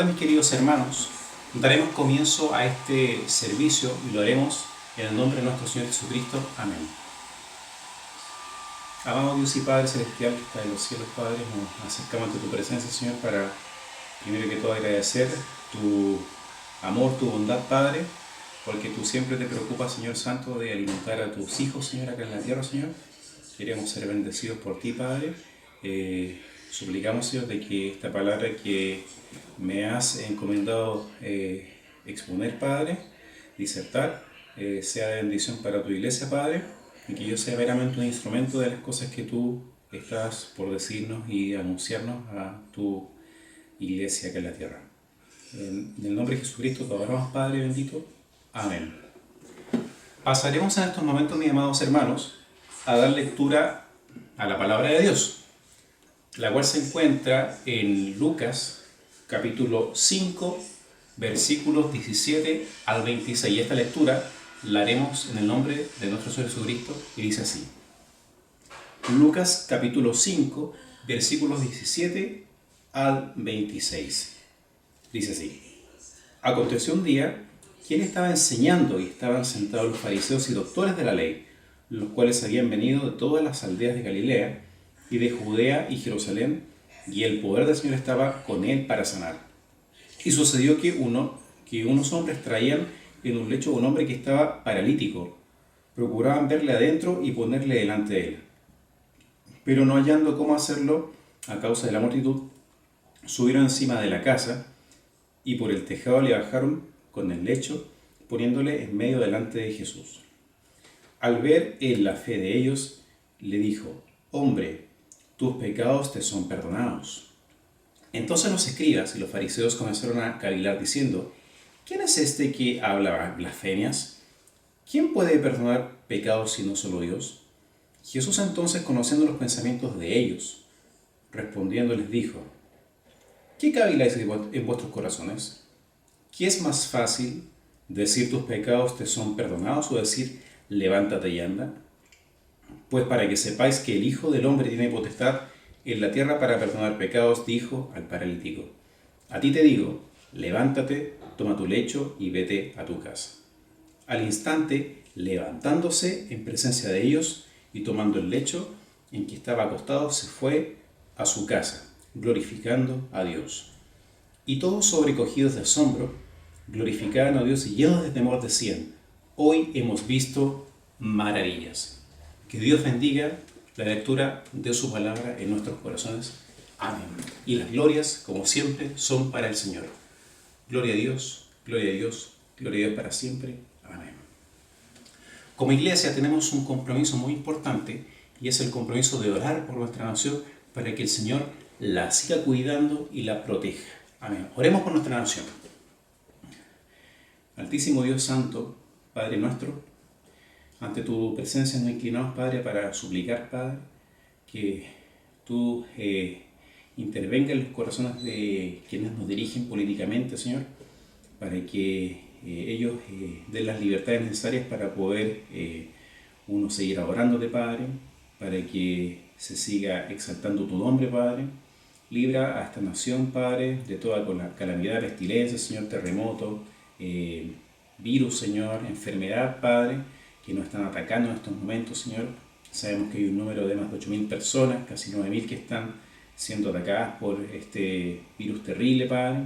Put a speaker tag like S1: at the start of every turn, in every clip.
S1: tardes, mis queridos hermanos. Daremos comienzo a este servicio y lo haremos en el nombre de nuestro Señor Jesucristo. Amén. Amado Dios y Padre Celestial que está en los cielos, Padre, nos acercamos ante tu presencia, Señor, para primero que todo agradecer tu amor, tu bondad, Padre, porque tú siempre te preocupas, Señor Santo, de alimentar a tus hijos, Señor, acá en la tierra, Señor. Queremos ser bendecidos por ti, Padre. Suplicamos, Señor, de que esta palabra que me has encomendado exponer, Padre, disertar, sea de bendición para tu iglesia, Padre, y que yo sea meramente un instrumento de las cosas que tú estás por decirnos y anunciarnos a tu iglesia acá en la tierra. En el nombre de Jesucristo te adoramos, Padre bendito. Amén. Pasaremos en estos momentos, mis amados hermanos, a dar lectura a la palabra de Dios, la cual se encuentra en Lucas capítulo 5, versículos 17 al 26. Y esta lectura la haremos en el nombre de nuestro Señor Jesucristo y dice así. Lucas capítulo 5, versículos 17 al 26. Dice así. Aconteció un día que él estaba enseñando y estaban sentados los fariseos y doctores de la ley, los cuales habían venido de todas las aldeas de Galilea y de Judea y Jerusalén, y el poder del Señor estaba con él para sanar. Y sucedió que unos hombres traían en un lecho a un hombre que estaba paralítico. Procuraban verle adentro y ponerle delante de él. Pero no hallando cómo hacerlo a causa de la multitud, subieron encima de la casa y por el tejado le bajaron con el lecho, poniéndole en medio delante de Jesús. Al ver él la fe de ellos, le dijo: Hombre, tus pecados te son perdonados. Entonces los escribas y los fariseos comenzaron a cavilar diciendo: ¿Quién es este que habla blasfemias? ¿Quién puede perdonar pecados sino solo Dios? Jesús entonces, conociendo los pensamientos de ellos, respondiendo les dijo: ¿Qué caviláis en vuestros corazones? ¿Qué es más fácil, decir tus pecados te son perdonados o decir levántate y anda? Pues para que sepáis que el Hijo del Hombre tiene potestad en la tierra para perdonar pecados, dijo al paralítico: a ti te digo, levántate, toma tu lecho y vete a tu casa. Al instante, levantándose en presencia de ellos y tomando el lecho en que estaba acostado, se fue a su casa, glorificando a Dios. Y todos, sobrecogidos de asombro, glorificaban a Dios y llenos de temor decían: hoy hemos visto maravillas. Que Dios bendiga la lectura de su palabra en nuestros corazones. Amén. Y las glorias, como siempre, son para el Señor. Gloria a Dios, gloria a Dios, gloria a Dios para siempre. Amén. Como iglesia tenemos un compromiso muy importante y es el compromiso de orar por nuestra nación para que el Señor la siga cuidando y la proteja. Amén. Oremos por nuestra nación. Altísimo Dios Santo, Padre nuestro, ante tu presencia nos inclinamos, Padre, para suplicar, Padre, que tú intervengas en los corazones de quienes nos dirigen políticamente, Señor, para que ellos den las libertades necesarias para poder uno seguir adorándote, Padre, para que se siga exaltando tu nombre, Padre. Libra a esta nación, Padre, de toda calamidad, pestilencia, Señor, terremoto, virus, Señor, enfermedad, Padre, que nos están atacando en estos momentos, Señor. Sabemos que hay un número de más de 8.000 personas, casi 9.000 que están siendo atacadas por este virus terrible, Padre,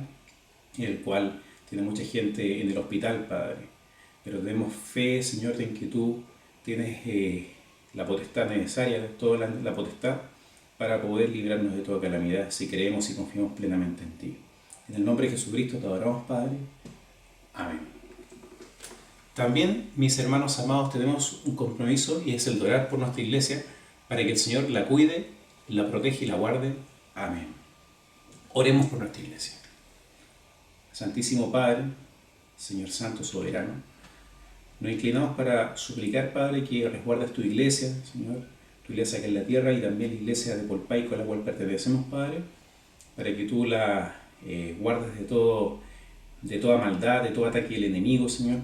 S1: el cual tiene mucha gente en el hospital, Padre. Pero tenemos fe, Señor, en que tú tienes la potestad necesaria, toda la potestad para poder librarnos de toda calamidad, si creemos y confiamos plenamente en ti. En el nombre de Jesucristo te adoramos, Padre. Amén. También, mis hermanos amados, tenemos un compromiso y es el de orar por nuestra iglesia para que el Señor la cuide, la protege y la guarde. Amén. Oremos por nuestra iglesia. Santísimo Padre, Señor Santo Soberano, nos inclinamos para suplicar, Padre, que resguardes tu iglesia, Señor, tu iglesia que es la tierra y también la iglesia de Polpaico a la cual pertenecemos, Padre, para que tú la guardes de toda maldad, de todo ataque del enemigo, Señor,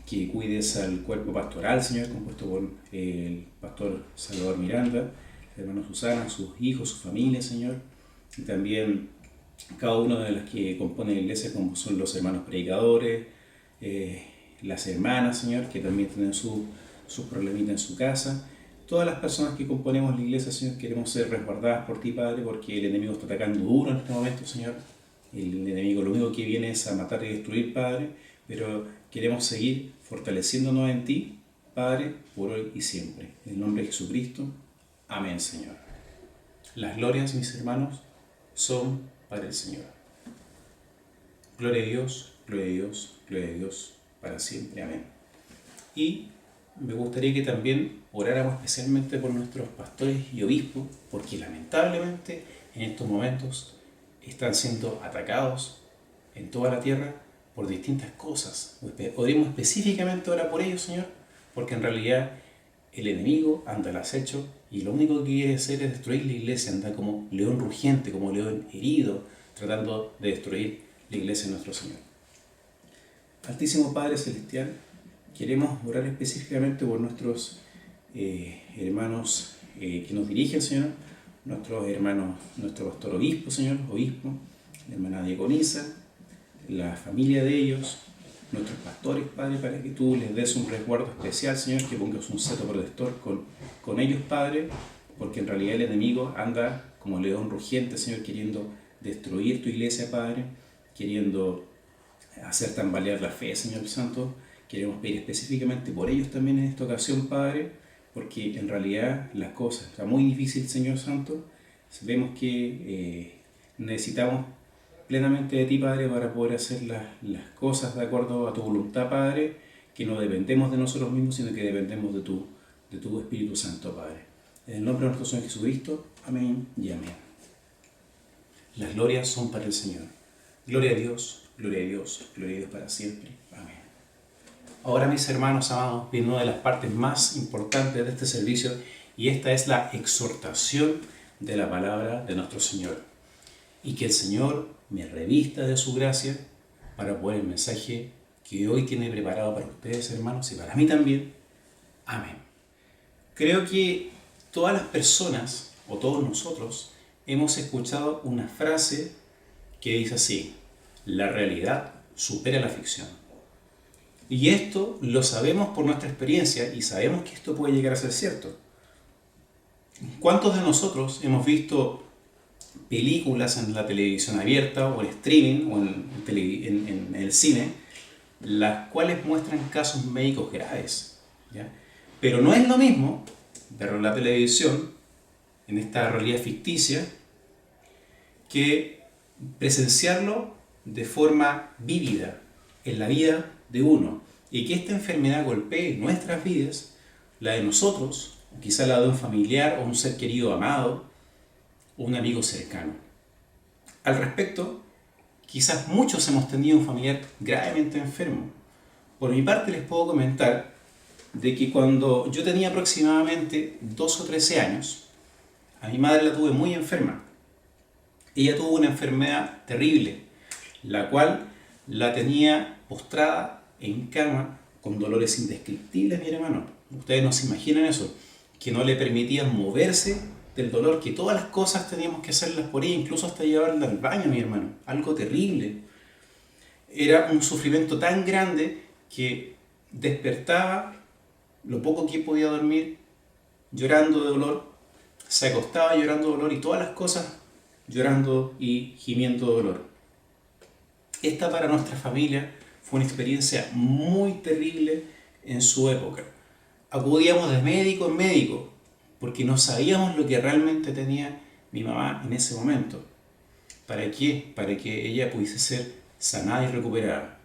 S1: que cuides al cuerpo pastoral, Señor, compuesto por el pastor Salvador Miranda, la hermana Susana, sus hijos, su familia, Señor, y también cada uno de los que componen la iglesia, como son los hermanos predicadores, las hermanas, Señor, que también tienen sus problemitas en su casa. Todas las personas que componemos la iglesia, Señor, queremos ser resguardadas por Ti, Padre, porque el enemigo está atacando duro en este momento, Señor. El enemigo lo único que viene es a matar y destruir, Padre, pero queremos seguir fortaleciéndonos en Ti, Padre, por hoy y siempre. En el nombre de Jesucristo. Amén, Señor. Las glorias, mis hermanos, son para el Señor. Gloria a Dios, gloria a Dios, gloria a Dios, para siempre. Amén. Y me gustaría que también oráramos especialmente por nuestros pastores y obispos, porque lamentablemente en estos momentos están siendo atacados en toda la tierra por distintas cosas. Oremos específicamente ahora por ellos, Señor, porque en realidad el enemigo anda al acecho y lo único que quiere hacer es destruir la iglesia, anda como león rugiente, como león herido, tratando de destruir la iglesia de nuestro Señor. Altísimo Padre Celestial, queremos orar específicamente por nuestros hermanos que nos dirigen, Señor, nuestros hermanos, nuestro pastor obispo, Señor, obispo, la hermana diaconisa, la familia de ellos, nuestros pastores, Padre, para que Tú les des un resguardo especial, Señor, que pongas un cetro protector con ellos, Padre, porque en realidad el enemigo anda como león rugiente, Señor, queriendo destruir Tu iglesia, Padre, queriendo hacer tambalear la fe, Señor Santo. Queremos pedir específicamente por ellos también en esta ocasión, Padre, porque en realidad las cosas están muy difíciles, Señor Santo. Vemos que necesitamos plenamente de Ti, Padre, para poder hacer las cosas de acuerdo a Tu voluntad, Padre, que no dependemos de nosotros mismos, sino que dependemos de Tu Espíritu Santo, Padre. En el nombre de nuestro Señor Jesucristo, amén y amén. Las glorias son para el Señor. Gloria a Dios, gloria a Dios, gloria a Dios para siempre. Amén. Ahora, mis hermanos amados, viene una de las partes más importantes de este servicio, y esta es la exhortación de la palabra de nuestro Señor. Y que el Señor me revista de su gracia para poner el mensaje que hoy tiene preparado para ustedes, hermanos, y para mí también. Amén. Creo que todas las personas, o todos nosotros, hemos escuchado una frase que dice así: la realidad supera la ficción. Y esto lo sabemos por nuestra experiencia y sabemos que esto puede llegar a ser cierto. ¿Cuántos de nosotros hemos visto películas en la televisión abierta o en streaming o en el cine, las cuales muestran casos médicos graves, ¿ya? Pero no es lo mismo verlo en la televisión, en esta realidad ficticia, que presenciarlo de forma vívida en la vida de uno, y que esta enfermedad golpee nuestras vidas, la de nosotros, quizá la de un familiar o un ser querido amado, o un amigo cercano. Al respecto, quizás muchos hemos tenido un familiar gravemente enfermo. Por mi parte les puedo comentar de que cuando yo tenía aproximadamente 12 o 13 años, a mi madre la tuve muy enferma. Ella tuvo una enfermedad terrible, la cual la tenía postrada en cama con dolores indescriptibles, mi hermano. Ustedes no se imaginan eso, que no le permitían moverse del dolor, que todas las cosas teníamos que hacerlas por ella, incluso hasta llevarla al baño, mi hermano. Algo terrible. Era un sufrimiento tan grande que despertaba lo poco que podía dormir llorando de dolor, se acostaba llorando de dolor y todas las cosas llorando y gimiendo de dolor. Esta para nuestra familia fue una experiencia muy terrible en su época. Acudíamos de médico en médico porque no sabíamos lo que realmente tenía mi mamá en ese momento. ¿Para qué? Para que ella pudiese ser sanada y recuperada.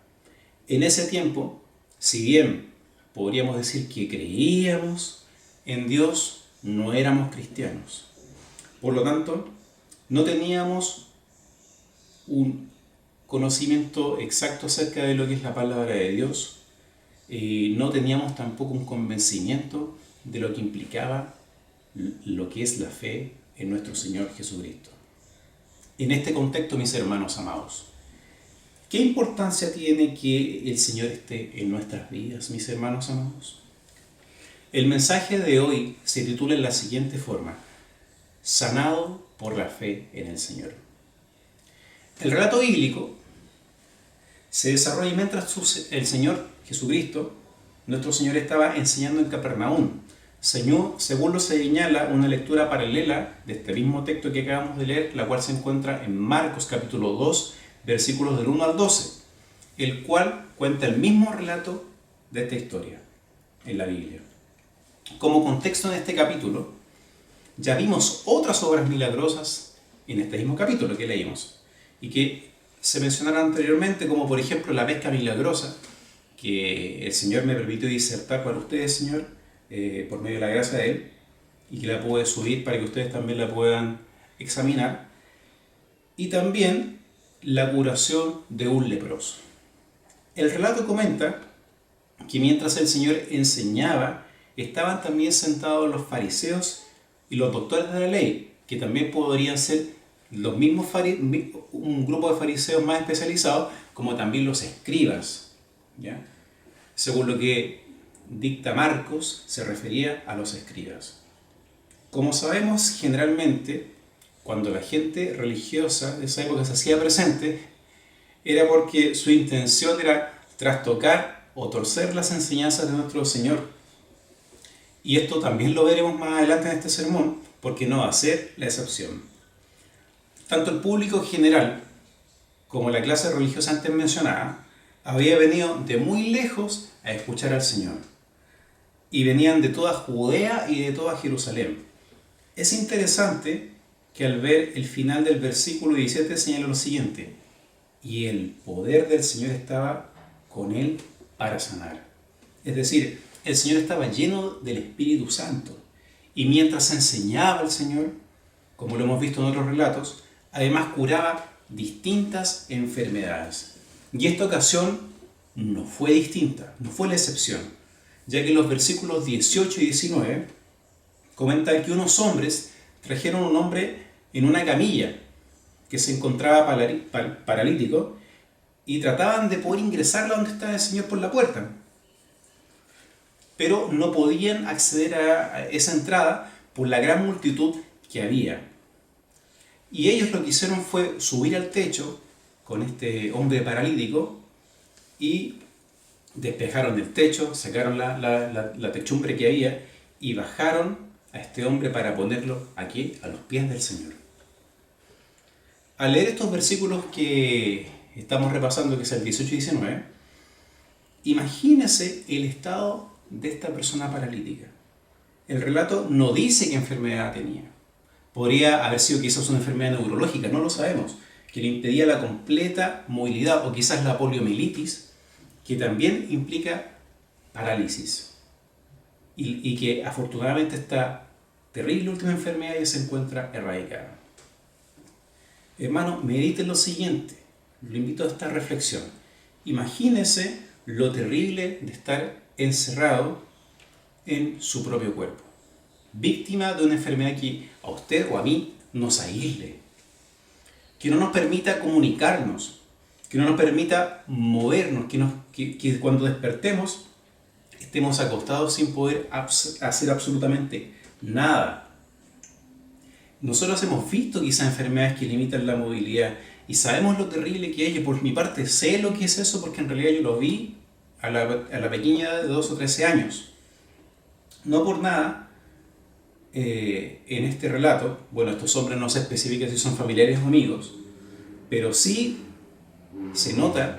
S1: En ese tiempo, si bien podríamos decir que creíamos en Dios, no éramos cristianos. Por lo tanto, no teníamos un conocimiento exacto acerca de lo que es la palabra de Dios, no teníamos tampoco un convencimiento de lo que implicaba lo que es la fe en nuestro Señor Jesucristo. En este contexto, mis hermanos amados, ¿qué importancia tiene que el Señor esté en nuestras vidas, mis hermanos amados? El mensaje de hoy se titula de la siguiente forma: sanado por la fe en el Señor. El relato bíblico se desarrolla mientras el Señor Jesucristo, nuestro Señor, estaba enseñando en Capernaum. Según lo señala una lectura paralela de este mismo texto que acabamos de leer, la cual se encuentra en Marcos capítulo 2, versículos del 1 al 12, el cual cuenta el mismo relato de esta historia en la Biblia. Como contexto en este capítulo, ya vimos otras obras milagrosas en este mismo capítulo que leímos y que se mencionaron anteriormente, como por ejemplo la pesca milagrosa, que el Señor me permitió disertar para ustedes, Señor, por medio de la gracia de Él, y que la pude subir para que ustedes también la puedan examinar. Y también la curación de un leproso. El relato comenta que mientras el Señor enseñaba, estaban también sentados los fariseos y los doctores de la ley, que también podrían ser los mismos un grupo de fariseos más especializados, como también los escribas, ¿ya? Según lo que dicta Marcos, se refería a los escribas. Como sabemos, generalmente, cuando la gente religiosa de esa época se hacía presente, era porque su intención era trastocar o torcer las enseñanzas de nuestro Señor. Y esto también lo veremos más adelante en este sermón, porque no va a ser la excepción. Tanto el público general como la clase religiosa antes mencionada había venido de muy lejos a escuchar al Señor. Y venían de toda Judea y de toda Jerusalén. Es interesante que al ver el final del versículo 17 señala lo siguiente: y el poder del Señor estaba con él para sanar. Es decir, el Señor estaba lleno del Espíritu Santo. Y mientras enseñaba al Señor, como lo hemos visto en otros relatos, además curaba distintas enfermedades. Y esta ocasión no fue distinta, no fue la excepción, ya que los versículos 18 y 19 comentan que unos hombres trajeron a un hombre en una camilla que se encontraba paralítico y trataban de poder ingresarlo donde estaba el Señor por la puerta. Pero no podían acceder a esa entrada por la gran multitud que había. Y ellos lo que hicieron fue subir al techo con este hombre paralítico y despejaron el techo, sacaron la techumbre que había y bajaron a este hombre para ponerlo aquí a los pies del Señor. Al leer estos versículos que estamos repasando, que es el 18 y 19, imagínese el estado de esta persona paralítica. El relato no dice qué enfermedad tenía. Podría haber sido quizás una enfermedad neurológica, no lo sabemos, que le impedía la completa movilidad, o quizás la poliomielitis, que también implica parálisis. Y que afortunadamente esta terrible última enfermedad ya se encuentra erradicada. Hermano, medite lo siguiente, lo invito a esta reflexión. Imagínese lo terrible de estar encerrado en su propio cuerpo, víctima de una enfermedad que a usted o a mí nos aísle, que no nos permita comunicarnos, que no nos permita movernos, que cuando despertemos estemos acostados sin poder hacer absolutamente nada. Nosotros hemos visto quizás enfermedades que limitan la movilidad y sabemos lo terrible que es. Yo por mi parte sé lo que es eso porque en realidad yo lo vi a la pequeña edad de 2 o 13 años. No por nada, en este relato, bueno, estos hombres no se especifican si son familiares o amigos, pero sí se nota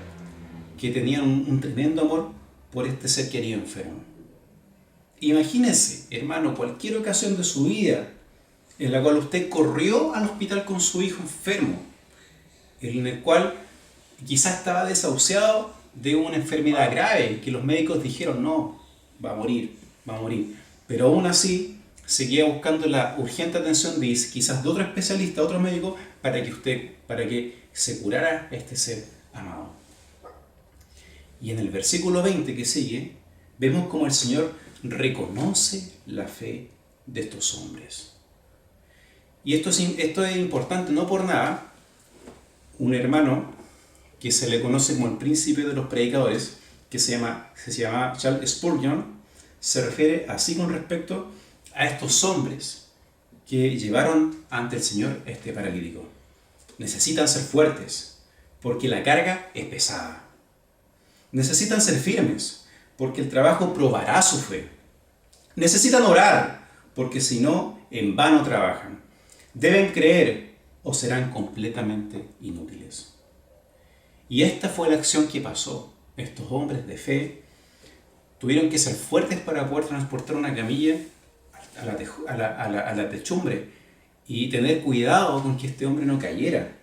S1: que tenían un tremendo amor por este ser querido enfermo. Imagínese, hermano, cualquier ocasión de su vida en la cual usted corrió al hospital con su hijo enfermo, en el cual quizás estaba desahuciado de una enfermedad grave, que los médicos dijeron, no, va a morir, pero aún así seguía buscando la urgente atención de quizás de otro especialista, otro médico, para que se curara este ser amado. Y en el versículo 20 que sigue, vemos como el Señor reconoce la fe de estos hombres. Y esto es importante, no por nada. Un hermano que se le conoce como el príncipe de los predicadores, que se llama Charles Spurgeon, se refiere así con respecto a estos hombres que llevaron ante el Señor este paralítico. necesitan ser fuertes, porque la carga es pesada. Necesitan ser firmes, porque el trabajo probará su fe. Necesitan orar, porque si no, en vano trabajan. Deben creer o serán completamente inútiles. Y esta fue la acción que pasó. Estos hombres de fe tuvieron que ser fuertes para poder transportar una camilla a la techumbre y tener cuidado con que este hombre no cayera.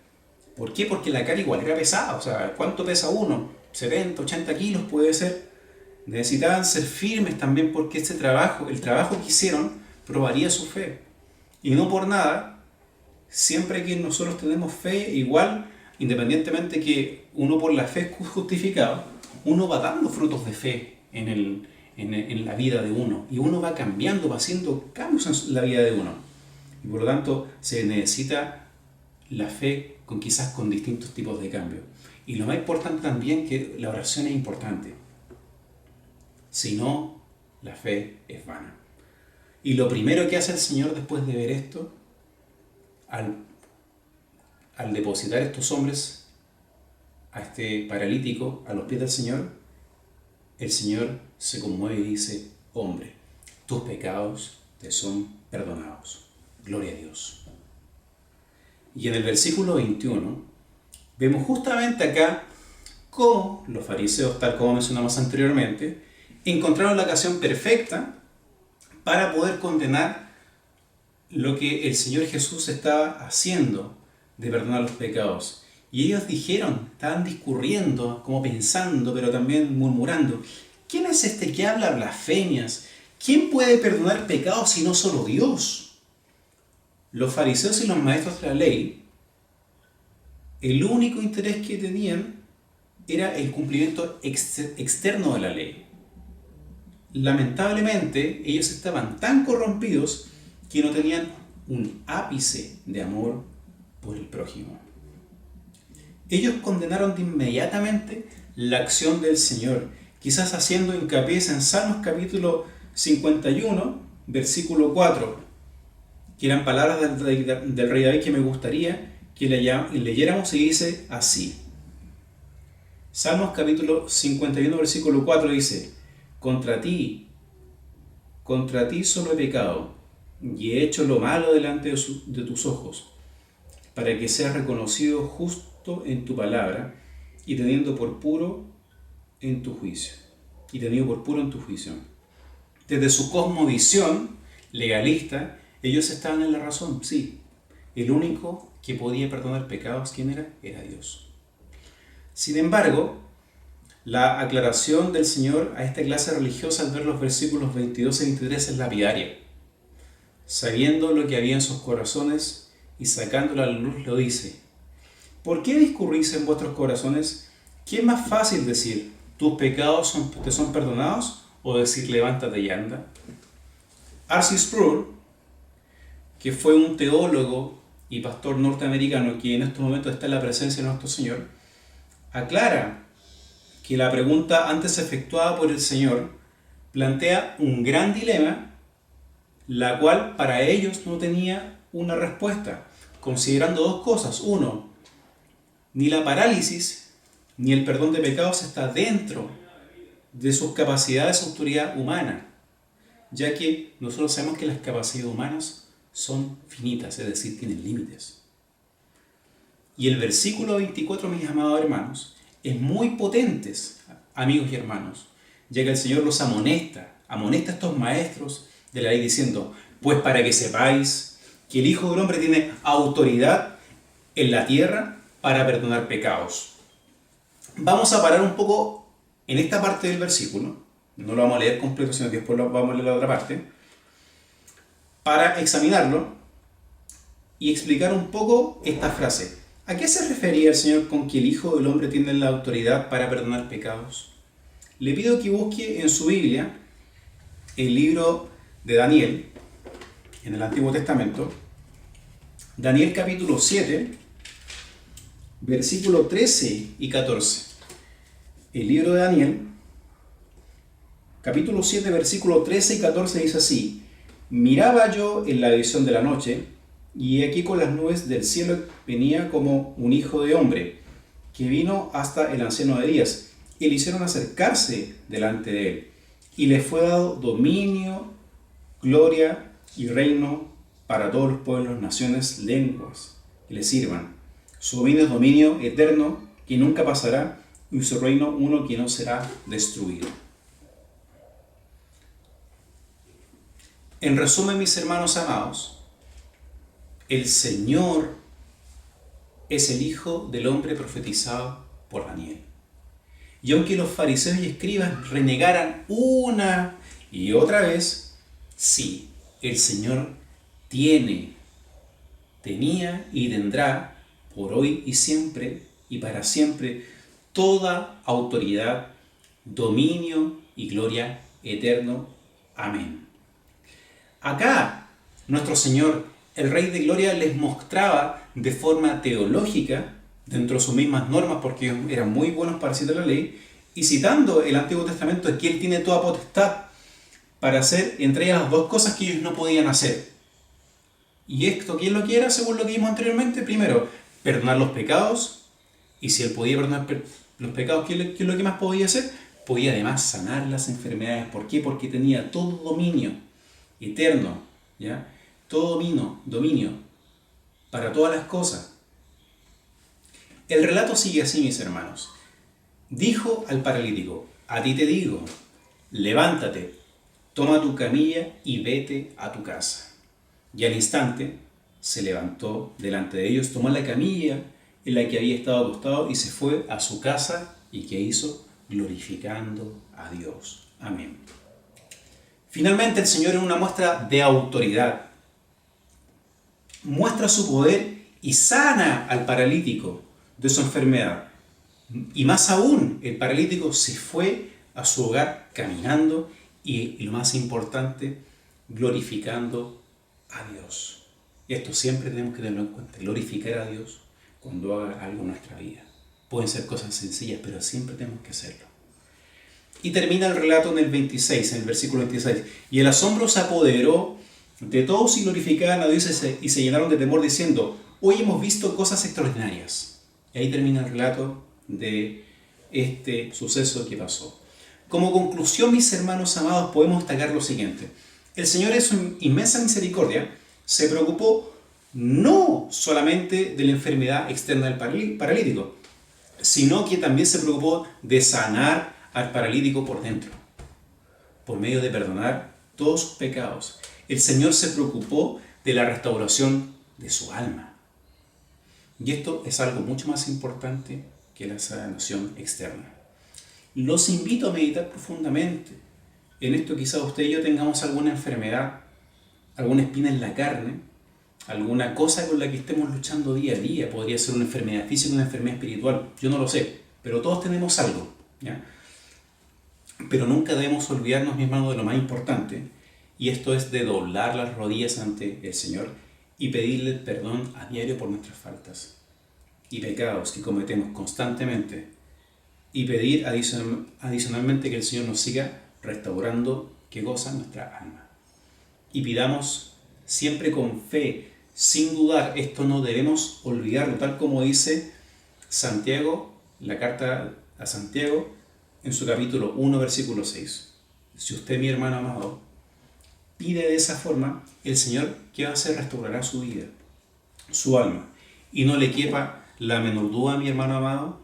S1: ¿Por qué? Porque la carga igual era pesada. O sea, ¿cuánto pesa uno? 70, 80 kilos puede ser. Necesitaban ser firmes también porque el trabajo que hicieron, probaría su fe. Y no por nada, siempre que nosotros tenemos fe, igual, independientemente que uno por la fe es justificado, uno va dando frutos de fe en la vida de uno. Y uno va cambiando, va haciendo cambios en la vida de uno. Y por lo tanto, se necesita la fe quizás con distintos tipos de cambios. Y lo más importante también que la oración es importante. Si no, la fe es vana. Y lo primero que hace el Señor después de ver esto, al depositar a estos hombres, a este paralítico, a los pies del Señor, el Señor se conmueve y dice: hombre, tus pecados te son perdonados. Gloria a Dios. Y en el versículo 21, vemos justamente acá cómo los fariseos, tal como mencionamos anteriormente, encontraron la ocasión perfecta para poder condenar lo que el Señor Jesús estaba haciendo de perdonar los pecados. Y ellos dijeron, estaban discurriendo, como pensando, pero también murmurando: ¿quién es este que habla blasfemias? ¿Quién puede perdonar pecados si no solo Dios? Los fariseos y los maestros de la ley, el único interés que tenían era el cumplimiento externo de la ley. Lamentablemente, ellos estaban tan corrompidos que no tenían un ápice de amor por el prójimo. Ellos condenaron de inmediatamente la acción del Señor, quizás haciendo hincapié en Salmos capítulo 51, versículo 4, que eran palabras del rey David que me gustaría que leyéramos, y dice así. Salmos capítulo 51, versículo 4 dice: contra ti solo he pecado, y he hecho lo malo delante de tus ojos, para que seas reconocido justo en tu palabra, y teniendo por puro en tu juicio. Desde su cosmovisión legalista, ellos estaban en la razón, sí. El único que podía perdonar pecados, ¿quién era? Era Dios. Sin embargo, la aclaración del Señor a esta clase religiosa al ver los versículos 22 y 23 es lapidaria. Sabiendo lo que había en sus corazones y sacándola a la luz, lo dice: ¿por qué discurrís en vuestros corazones? ¿Qué es más fácil decir, tus pecados te son perdonados, o decir, levántate y anda? R.C. Sproul, que fue un teólogo y pastor norteamericano que en estos momentos está en la presencia de nuestro Señor, aclara que la pregunta antes efectuada por el Señor plantea un gran dilema, la cual para ellos no tenía una respuesta, considerando dos cosas. Uno, ni la parálisis ni el perdón de pecados está dentro de sus capacidades de autoridad humana, ya que nosotros sabemos que las capacidades humanas son finitas, es decir, tienen límites. Y el versículo 24, mis amados hermanos, es muy potente, amigos y hermanos, ya que el Señor los amonesta a estos maestros de la ley diciendo: pues para que sepáis que el Hijo del Hombre tiene autoridad en la tierra para perdonar pecados. Vamos a parar un poco en esta parte del versículo, no lo vamos a leer completo, sino que después vamos a leer la otra parte, para examinarlo y explicar un poco esta frase. ¿A qué se refería el Señor con que el Hijo del Hombre tiene la autoridad para perdonar pecados? Le pido que busque en su Biblia el libro de Daniel, en el Antiguo Testamento, Daniel capítulo 7, versículo 13 y 14. El libro de Daniel, capítulo 7, versículo 13 y 14 dice así: miraba yo en la visión de la noche, y aquí con las nubes del cielo venía como un hijo de hombre, que vino hasta el anciano de días, y le hicieron acercarse delante de él, y le fue dado dominio, gloria y reino para todos los pueblos, naciones, lenguas que le sirvan. Su dominio es dominio eterno que nunca pasará, y su reino uno que no será destruido. En resumen, mis hermanos amados, el Señor es el Hijo del hombre profetizado por Daniel. Y aunque los fariseos y escribas renegaran una y otra vez, sí, el Señor tenía y tendrá por hoy y siempre y para siempre toda autoridad, dominio y gloria eterno. Amén. Acá, nuestro Señor, el Rey de Gloria, les mostraba de forma teológica, dentro de sus mismas normas, porque ellos eran muy buenos para citar la ley, y citando el Antiguo Testamento, que Él tiene toda potestad para hacer entre ellas las dos cosas que ellos no podían hacer. Y esto, ¿quién lo quiera? Según lo que vimos anteriormente, primero, perdonar los pecados, y si Él podía perdonar los pecados, ¿qué es lo que más podía hacer? Podía además sanar las enfermedades. ¿Por qué? Porque tenía todo dominio eterno, ¿ya? Todo dominio para todas las cosas. El relato sigue así, mis hermanos. Dijo al paralítico: a ti te digo, levántate, toma tu camilla y vete a tu casa. Y al instante se levantó delante de ellos, tomó la camilla en la que había estado acostado y se fue a su casa. ¿Y qué hizo? Glorificando a Dios. Amén. Finalmente, el Señor, en una muestra de autoridad, muestra su poder y sana al paralítico de su enfermedad. Y más aún, el paralítico se fue a su hogar caminando y lo más importante, glorificando a Dios. Y esto siempre tenemos que tenerlo en cuenta, glorificar a Dios cuando haga algo en nuestra vida. Pueden ser cosas sencillas, pero siempre tenemos que hacerlo. Y termina el relato en el 26, en el versículo 26. Y el asombro se apoderó de todos y glorificaban a Dios y se llenaron de temor diciendo: hoy hemos visto cosas extraordinarias. Y ahí termina el relato de este suceso que pasó. Como conclusión, mis hermanos amados, podemos destacar lo siguiente. El Señor, en su inmensa misericordia, se preocupó no solamente de la enfermedad externa del paralítico, sino que también se preocupó de sanar al paralítico por dentro, por medio de perdonar todos sus pecados. El Señor se preocupó de la restauración de su alma. Y esto es algo mucho más importante que la sanación externa. Los invito a meditar profundamente en esto. Quizás usted y yo tengamos alguna enfermedad, alguna espina en la carne, alguna cosa con la que estemos luchando día a día. Podría ser una enfermedad física, una enfermedad espiritual, yo no lo sé, pero todos tenemos algo, ¿ya? Pero nunca debemos olvidarnos, mis hermanos, de lo más importante, y esto es de doblar las rodillas ante el Señor y pedirle perdón a diario por nuestras faltas y pecados que cometemos constantemente, y pedir adicionalmente que el Señor nos siga restaurando, ¿qué cosa? Nuestra alma. Y pidamos siempre con fe, sin dudar. Esto no debemos olvidarlo, tal como dice Santiago, la carta a Santiago, en su capítulo 1, versículo 6. Si usted, mi hermano amado, pide de esa forma, el Señor, ¿qué va a hacer? Restaurará su vida, su alma. Y no le quepa la menor duda, mi hermano amado,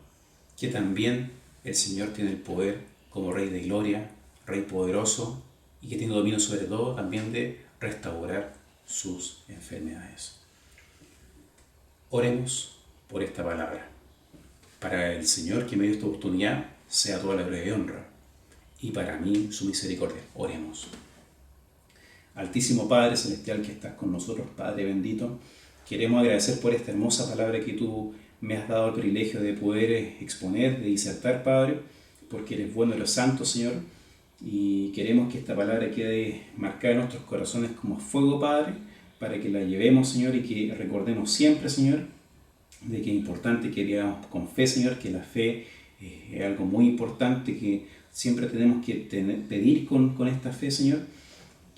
S1: que también el Señor tiene el poder como Rey de Gloria, Rey poderoso, y que tiene dominio sobre todo también de restaurar sus enfermedades. Oremos por esta palabra. Para el Señor, que me dio esta oportunidad, sea toda la gloria y honra, y para mí su misericordia. Oremos. Altísimo Padre Celestial, que estás con nosotros, Padre bendito, queremos agradecer por esta hermosa palabra que tú me has dado el privilegio de poder exponer, de disertar, Padre, porque eres bueno, eres santo, Señor, y queremos que esta palabra quede marcada en nuestros corazones como fuego, Padre, para que la llevemos, Señor, y que recordemos siempre, Señor, de que es importante que vivamos con fe, Señor, que la fe es algo muy importante, que siempre tenemos que pedir con esta fe, Señor,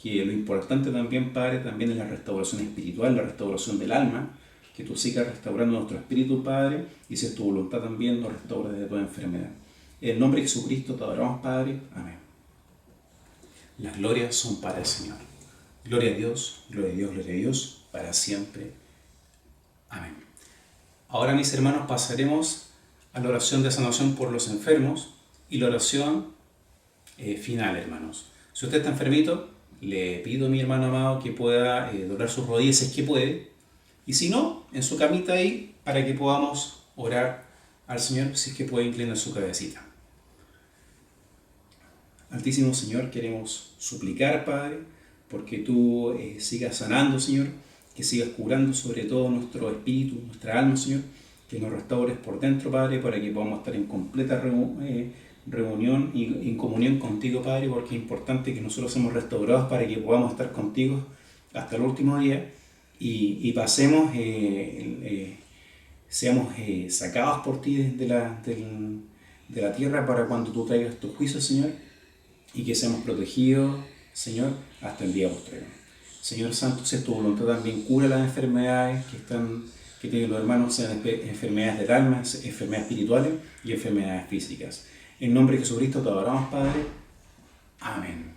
S1: que lo importante también, Padre, también es la restauración espiritual, la restauración del alma, que tú sigas restaurando nuestro espíritu, Padre, y si es tu voluntad también nos restaures de toda enfermedad. En el nombre de Jesucristo te adoramos, Padre. Amén. Las glorias son para el Señor. Gloria a Dios, gloria a Dios, gloria a Dios, para siempre. Amén. Ahora, mis hermanos, pasaremos a la oración de sanación por los enfermos y la oración final, hermanos. Si usted está enfermito, le pido a mi hermano amado que pueda doblar sus rodillas si es que puede, y si no, en su camita ahí, para que podamos orar al Señor si es que puede inclinar su cabecita. Altísimo Señor, queremos suplicar, Padre, porque tú sigas sanando, Señor, que sigas curando sobre todo nuestro espíritu, nuestra alma, Señor, que nos restaures por dentro, Padre, para que podamos estar en completa reunión y en comunión contigo, Padre, porque es importante que nosotros seamos restaurados para que podamos estar contigo hasta el último día y pasemos, seamos sacados por ti de la tierra para cuando tú traigas tus juicios, Señor, y que seamos protegidos, Señor, hasta el día postrero. Señor Santo, si es tu voluntad, también cura las enfermedades que tienen los hermanos, sean enfermedades del alma, enfermedades espirituales y enfermedades físicas. En nombre de Jesucristo te adoramos, Padre. Amén.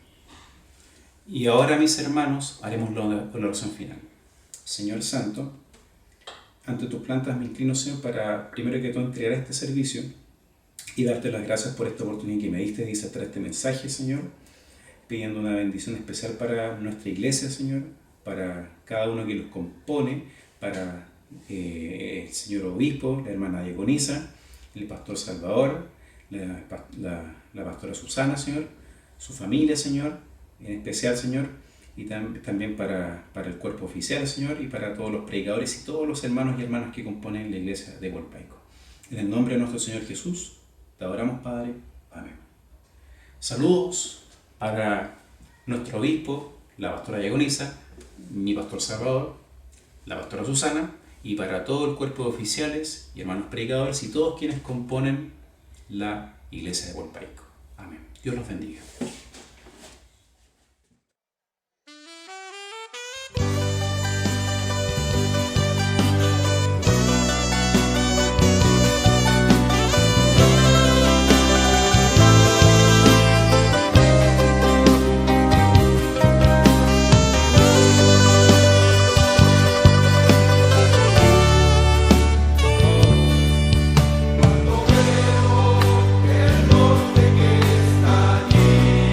S1: Y ahora, mis hermanos, haremos la oración final. Señor Santo, ante tus plantas me inclino, Señor, para primero que todo entregar este servicio y darte las gracias por esta oportunidad que me diste de insertar este mensaje, Señor, pidiendo una bendición especial para nuestra iglesia, Señor, para cada uno que los compone, para el señor obispo, la hermana diaconisa, el pastor Salvador, la pastora Susana, Señor, su familia, Señor, en especial, Señor, y también para el cuerpo oficial, Señor, y para todos los predicadores y todos los hermanos y hermanas que componen la iglesia de Hualpaico. En el nombre de nuestro Señor Jesús, te adoramos, Padre. Amén. Saludos para nuestro obispo, la pastora diaconisa, mi pastor Salvador, la pastora Susana, y para todo el cuerpo de oficiales y hermanos predicadores y todos quienes componen la iglesia de Hualpaico. Amén. Dios los bendiga.
S2: Cuando veo el norte que está allí.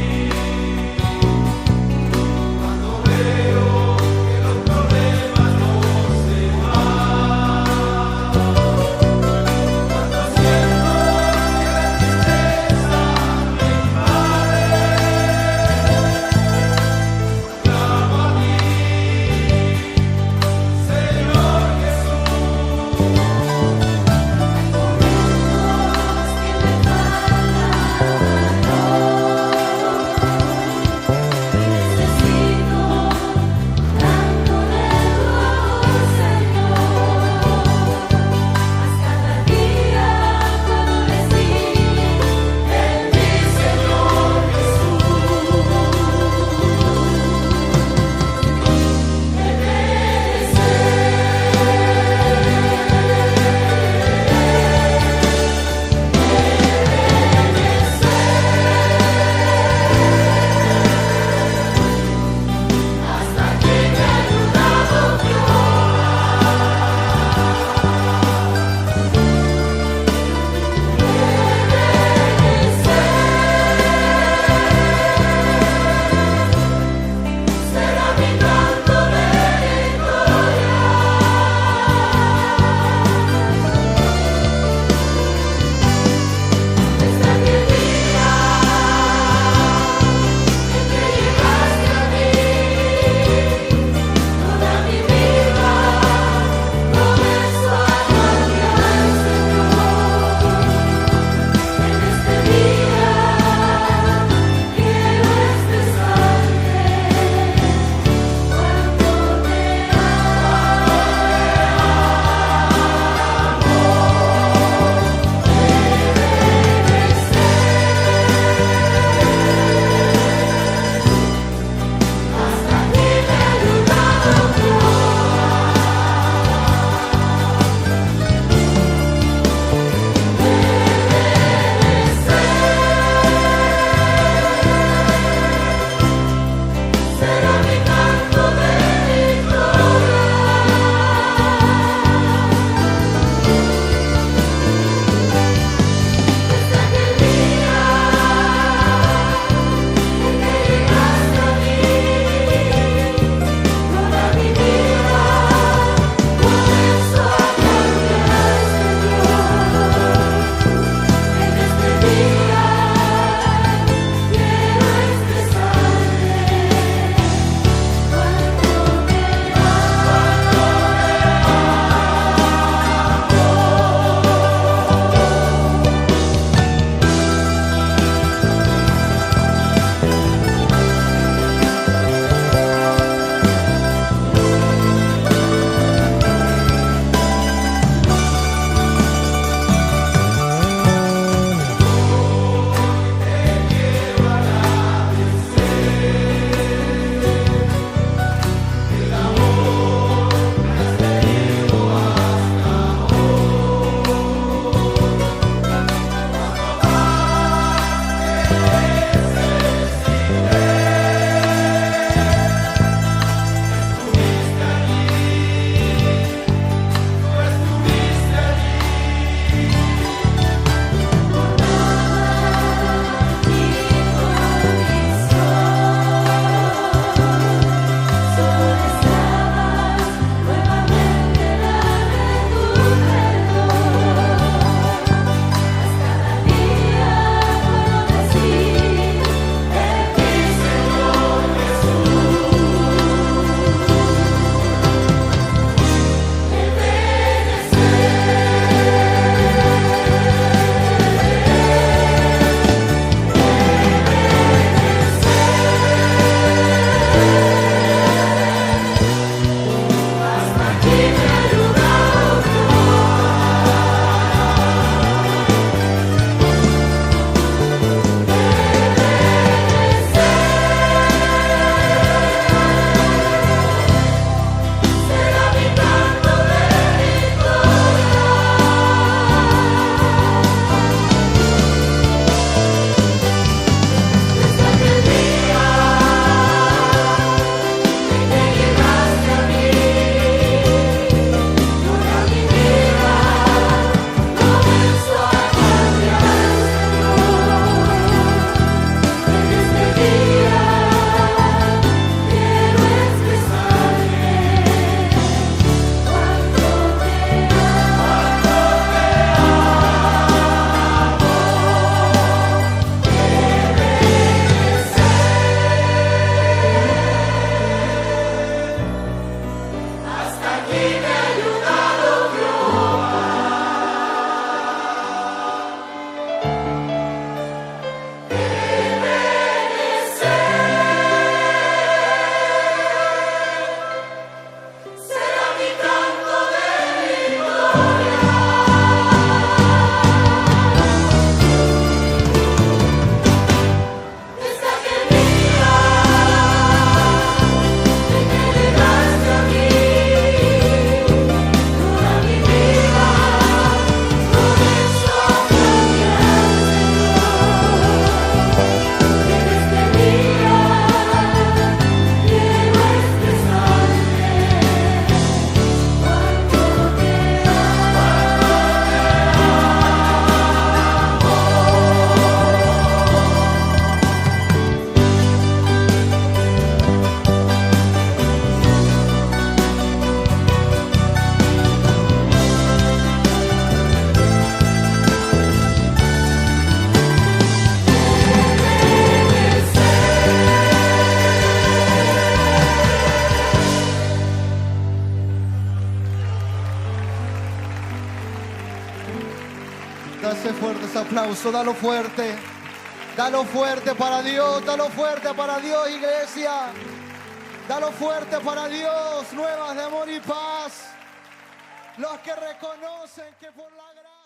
S2: Dase fuerte ese aplauso, dalo fuerte. Dalo fuerte para Dios, dalo fuerte para Dios, iglesia. Dalo fuerte para Dios, nuevas de amor y paz. Los que reconocen que por la gracia...